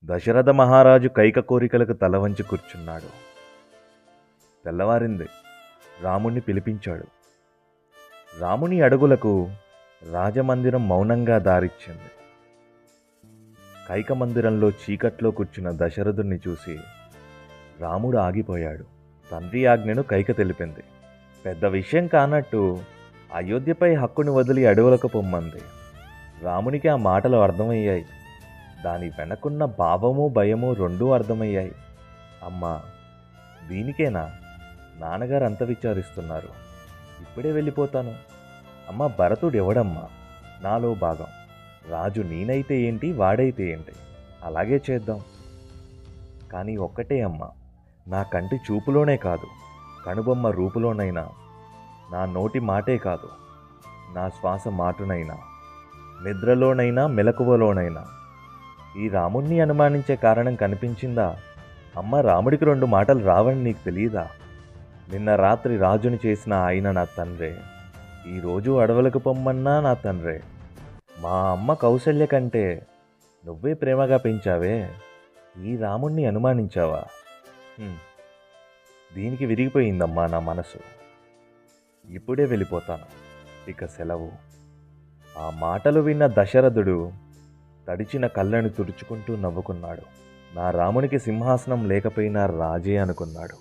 దశరథ మహారాజు కైక కోరికలకు తల వంచి కూర్చున్నాడు. తెల్లవారింది. రాముణ్ణి పిలిపించాడు. రాముని అడుగులకు రాజమందిరం మౌనంగా దారిచ్చింది. కైక మందిరంలో చీకట్లో కూర్చున్న దశరథుణ్ణి చూసి రాముడు ఆగిపోయాడు. తండ్రి ఆజ్ఞను కైక తెలిపింది. పెద్ద విషయం కానట్టు అయోధ్యపై హక్కుని వదిలి అడవులకు పొమ్మంది. రామునికి ఆ మాటలు అర్థమయ్యాయి. దాని వెనకున్న భావము భయము రెండూ అర్థమయ్యాయి. అమ్మా, దీనికేనా నాన్నగారు అంత విచారిస్తున్నారు? ఇప్పుడే వెళ్ళిపోతాను. అమ్మ, భరతుడు ఎవడమ్మా? నాలో భాగం. రాజు నేనైతే ఏంటి, వాడైతే ఏంటి, అలాగే చేద్దాం. కానీ ఒక్కటే అమ్మ, నా కంటి చూపులోనే కాదు, కనుబొమ్మ రూపులోనైనా, నా నోటి మాటే కాదు, నా శ్వాస మాటునైనా, నిద్రలోనైనా మెలకువలోనైనా ఈ రాముణ్ణి అనుమానించే కారణం కనిపించిందా? అమ్మ, రాముడికి రెండు మాటలు రావని నీకు తెలియదా? నిన్న రాత్రి రాజుని చేసిన ఆయన నా తండ్రే, ఈరోజు అడవులకు పొమ్మన్నా నా తండ్రే. మా అమ్మ కౌసల్య కంటే నువ్వే ప్రేమగా పెంచావే, ఈ రాముణ్ణి అనుమానించావా? దీనికి విరిగిపోయిందమ్మా నా మనసు. ఇప్పుడే వెళ్ళిపోతాను, ఇక సెలవు. ఆ మాటలు విన్న దశరథుడు తడిచిన కళ్ళను తుడుచుకుంటూ నవ్వుకున్నాడు. నా రామునికి సింహాసనం లేకపోయినా రాజే అనుకున్నాడు.